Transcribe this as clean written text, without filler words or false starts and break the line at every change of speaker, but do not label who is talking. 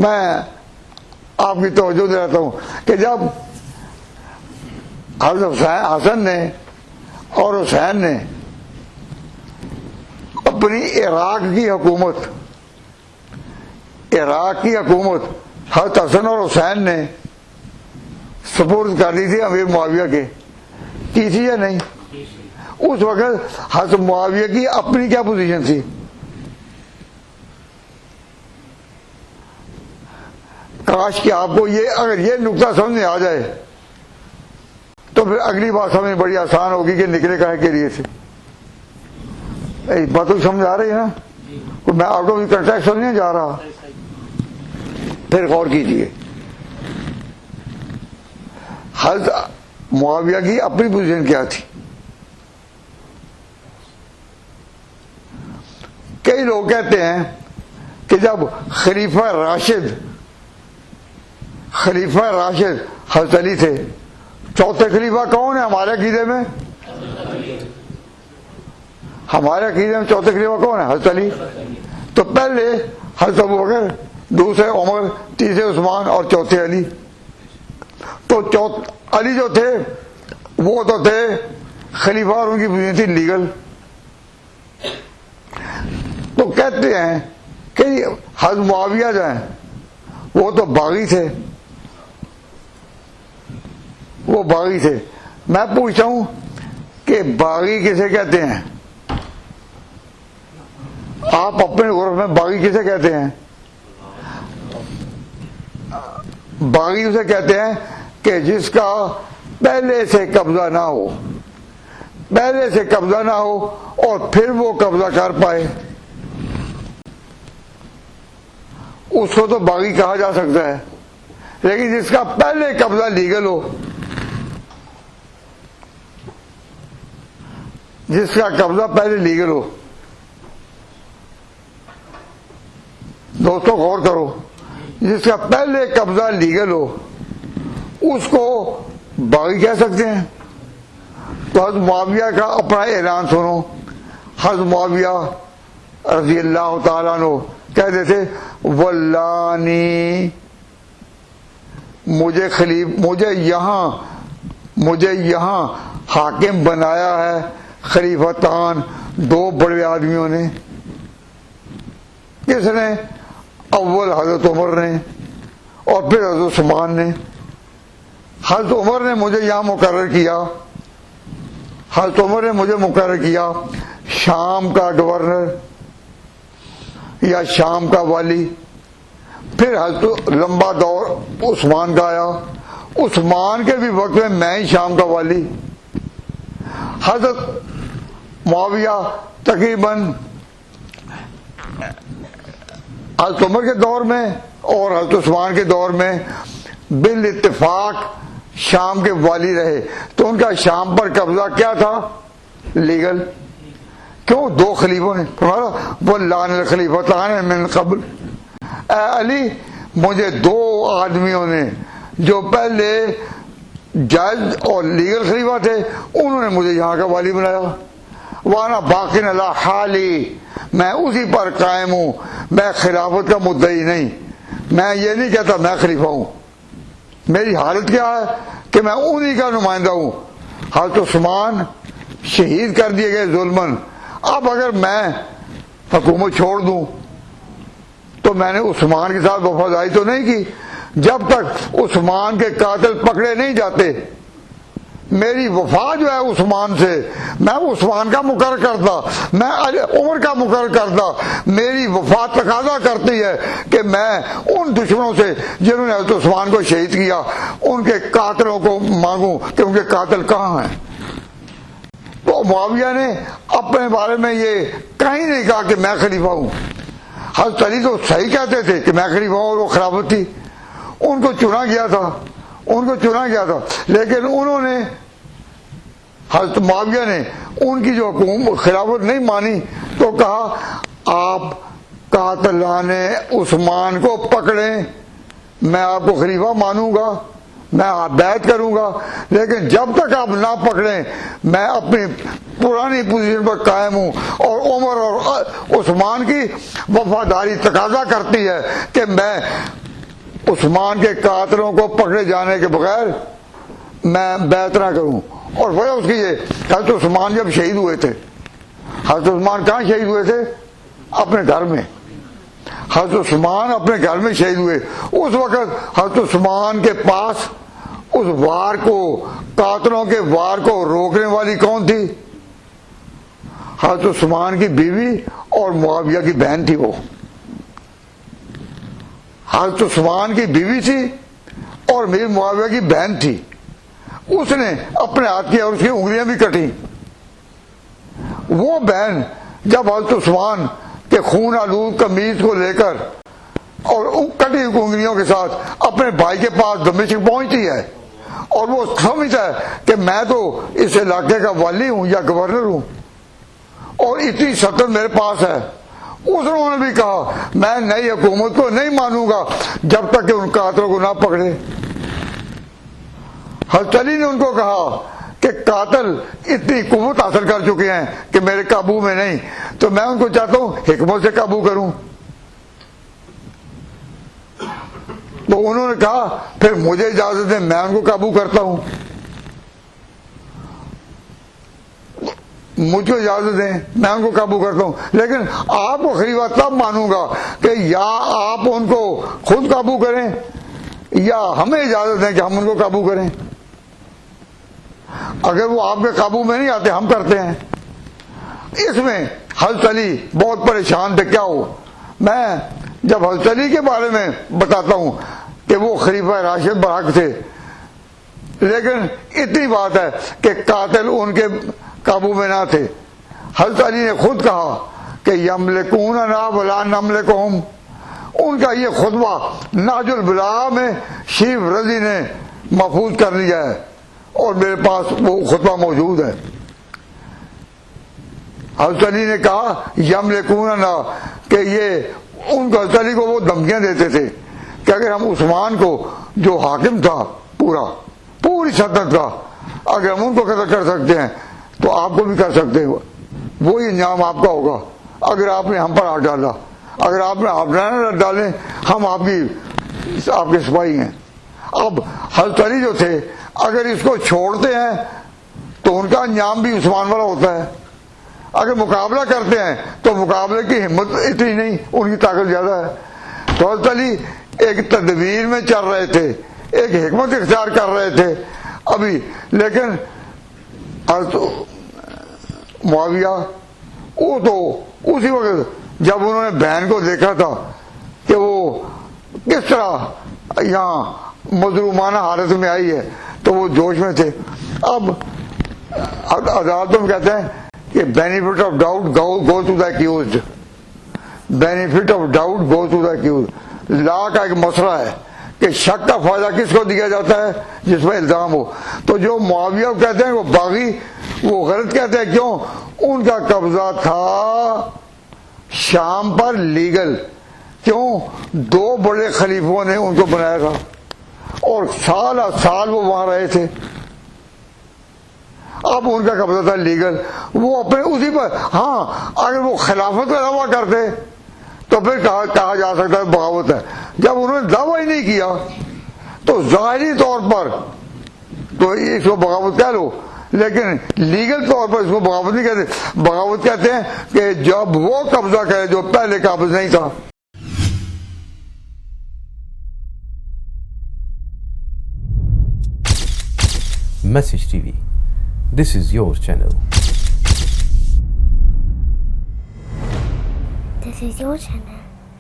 میں آپ کی توجہ دلاتا ہوں کہ جب حضرت حسن نے اور حسین نے اپنی عراق کی حکومت حضرت حسن اور حسین نے سپرد کر دی تھی امیر معاویہ کے، کی تھی یا نہیں؟ اس وقت حضرت معاویہ کی اپنی کیا پوزیشن تھی؟ کاش کہ آپ کو اگر یہ نقطہ سمجھ میں آ جائے تو پھر اگلی بات سمجھ بڑی آسان ہوگی کہ نکلے کہے کے لیے تھے. بات تو سمجھ آ رہی ہے نا؟ میں آؤٹ آف کنٹیکسٹ سمجھنے جا رہا. پھر غور کیجیے، حضرت معاویہ کی اپنی پوزیشن کیا تھی؟ کئی لوگ کہتے ہیں کہ جب خلیفہ راشد حضرت علی تھے، چوتھے خلیفہ کون ہے ہمارے عقیدے میں؟ چوتھے خلیفہ کون ہے؟ حضرت علی. تو پہلے حضرت ابوبکر، دوسرے عمر، تیسرے عثمان اور چوتھے علی. تو علی جو تھے وہ تو تھے خلیفہ اور ان کی پوزیشن تھی لیگل. تو کہتے ہیں کہ حضرت معاویہ جو ہیں وہ تو باغی تھے. میں پوچھتا ہوں کہ باغی کسے کہتے ہیں؟ آپ اپنے غرف میں باغی کسے کہتے ہیں؟ باغی اسے کہتے ہیں کہ جس کا پہلے سے قبضہ نہ ہو اور پھر وہ قبضہ کر پائے، اس کو تو باغی کہا جا سکتا ہے. لیکن جس کا پہلے قبضہ لیگل ہو، دوستوں غور کرو، جس کا پہلے قبضہ لیگل ہو اس کو باغی کہہ سکتے ہیں. تو حضرت معاویہ کا اپنا اعلان سنو. حضرت معاویہ رضی اللہ تعالیٰ عنہ کہتے تھے واللانی مجھے یہاں حاکم بنایا ہے خلیفتان، دو بڑے آدمیوں نے. کس نے؟ اول حضرت عمر نے اور پھر حضرت عثمان نے. حضرت عمر نے مجھے یہاں مقرر کیا شام کا گورنر یا شام کا والی. پھر حضرت لمبا دور عثمان کا آیا، عثمان کے بھی وقت میں ہی شام کا والی. حضرت معاویہ تقریباً حضرت عمر کے دور میں اور حضرت عثمان کے دور میں بالاتفاق شام کے والی رہے. تو ان کا شام پر قبضہ کیا تھا؟ لیگل. کیوں؟ دو خلیفوں نے فرمایا واللعن الخلیفتان من قبل. اے علی، مجھے دو آدمیوں نے جو پہلے جج اور لیگل خلیفہ تھے انہوں نے مجھے یہاں کا والی بنایا. وانا باقی علی حالی، میں اسی پر قائم ہوں، میں خلافت کا مدعی نہیں. میں یہ نہیں کہتا میں خلیفہ ہوں. میری حالت کیا ہے کہ میں انہی کا نمائندہ ہوں. حضرت عثمان شہید کر دیے گئے ظلمن. اب اگر میں حکومت چھوڑ دوں تو میں نے عثمان کے ساتھ وفاداری تو نہیں کی. جب تک عثمان کے قاتل پکڑے نہیں جاتے میری وفا جو ہے عثمان سے، میں عثمان کا مقرر کرتا، میں عمر کا مقرر کرتا. میری وفا تقاضا کرتی ہے کہ میں ان دشمنوں سے جنہوں نے حضرت عثمان کو شہید کیا ان کے قاتلوں کو مانگوں کہ ان کے قاتل کہاں ہیں. تو معاویہ نے اپنے بارے میں یہ کہیں نہیں کہا کہ میں خلیفہ ہوں. حضرت علی تو صحیح کہتے تھے کہ میں خلیفہ ہوں اور وہ خلافت تھی. ان کو چنا گیا تھا لیکن انہوں نے، حضرت معاویہ نے ان کی جو خلافت نہیں مانی تو کہا آپ قاتلان عثمان کو پکڑیں، میں آپ کو خلیفہ مانوں گا، میں بیعت کروں گا، لیکن جب تک آپ نہ پکڑیں میں اپنی پرانی پوزیشن پر قائم ہوں. اور عمر اور عثمان کی وفاداری تقاضا کرتی ہے کہ میں عثمان کے قاتلوں کو پکڑے جانے کے بغیر میں بیعت نہ کروں. اور وجہ اس کی یہ، حضرت عثمان جب شہید ہوئے تھے، حضرت عثمان کہاں شہید ہوئے تھے؟ اپنے گھر میں. حضرت عثمان اپنے گھر میں شہید ہوئے. اس وقت حضرت عثمان کے پاس اس وار کو، قاتلوں کے وار کو روکنے والی کون تھی؟ حضرت عثمان کی بیوی اور معاویہ کی بہن تھی. وہ حضرت عثمان کی بیوی تھی اور میری معاویہ کی بہن تھی. اس نے اپنے ہاتھ کی اور اس کی انگلیاں بھی کٹی. وہ بہن جب حضرت عثمان کے خون آلود قمیض کو لے کر اور کٹی انگلیوں کے ساتھ اپنے بھائی کے پاس دمشق پہنچتی ہے، اور وہ سمجھتا ہے کہ میں تو اس علاقے کا والی ہوں یا گورنر ہوں اور اتنی سطح میرے پاس ہے، انہوں نے بھی کہا میں نئی حکومت کو نہیں مانوں گا جب تک کہ ان قاتلوں کو نہ پکڑے. حضرت علی نے ان کو کہا کہ قاتل اتنی قوت حاصل کر چکے ہیں کہ میرے قابو میں نہیں، تو میں ان کو چاہتا ہوں حکمت سے قابو کروں. تو انہوں نے کہا پھر مجھے اجازت دیں میں ان کو قابو کرتا ہوں، مجھ کو اجازت دیں میں ان کو قابو کرتا ہوں، لیکن آپ کو خلیفہ تب مانوں گا کہ یا آپ ان کو خود قابو کریں یا ہمیں اجازت دیں کہ ہم ان کو قابو کریں. اگر وہ آپ کے قابو میں نہیں آتے ہم کرتے ہیں. اس میں حضرت علی بہت پریشان تھے. کیا ہو، میں جب حضرت علی کے بارے میں بتاتا ہوں کہ وہ خلیفہ راشد برحق تھے، لیکن اتنی بات ہے کہ قاتل ان کے قابو میں نہ تھے. حضرت علی نے خود کہا کہ یملکوننا ولا نملکہم. ان کا یہ خطبہ نہج البلاغہ میں شیخ رضی نے محفوظ کر لیا ہے اور میرے پاس وہ خطبہ موجود ہے. حضرت علی نے کہا یملکوننا، کہ یہ ان کو حضرت علی کو وہ دھمکیاں دیتے تھے کہ اگر ہم عثمان کو جو حاکم تھا پوری سلطنت کا، اگر ہم ان کو قتل کر سکتے ہیں تو آپ کو بھی کر سکتے ہیں. وہی انجام آپ کا ہوگا اگر آپ نے ہم پر ہاتھ ڈالا. اگر آپ نے ہاتھ نہ ڈالیں ہم آپ کے سپاہی ہیں. اب حضرت علی جو تھے اگر اس کو چھوڑتے ہیں تو ان کا انجام بھی عثمان والا ہوتا ہے. اگر مقابلہ کرتے ہیں تو مقابلے کی ہمت اتنی نہیں، ان کی طاقت زیادہ ہے. تو حضرت علی ایک تدبیر میں چل رہے تھے، ایک حکمت اختیار کر رہے تھے ابھی. لیکن حضرت معاویہ وہ تو اسی وقت جب انہوں نے بہن کو دیکھا تھا کہ وہ کس طرح یہاں مظلومانہ حالت میں آئی ہے تو وہ جوش میں تھے. اب عدالتوں میں کہتے ہیں کہ benefit of doubt go to the accused. Benefit of doubt go to the accused. Law کا ایک مسئلہ ہے کہ شک کا فائدہ کس کو دیا جاتا ہے؟ جس پر الزام ہو. تو جو معاویہ کہتے ہیں وہ باغی، وہ غلط کہتے ہیں. کیوں؟ ان کا قبضہ تھا شام پر لیگل. کیوں؟ 2 بڑے خلیفوں نے ان کو بنایا تھا اور سال وہ وہاں رہے تھے. اب ان کا قبضہ تھا لیگل. وہ اپنے اسی پر، ہاں اگر وہ خلافت کا دعویٰ کرتے تو پھر کہا جا سکتا ہے بغاوت ہے. جب انہوں نے دعویٰ ہی نہیں کیا تو ظاہری طور پر تو اس کو بغاوت کہہ لو، لیکن لیگل طور پر اس کو بغاوت نہیں کہتے. بغاوت کہتے ہیں کہ جب وہ قبضہ کرے جو پہلے قابض نہیں تھا.
Message TV. This is your channel.
This is your channel.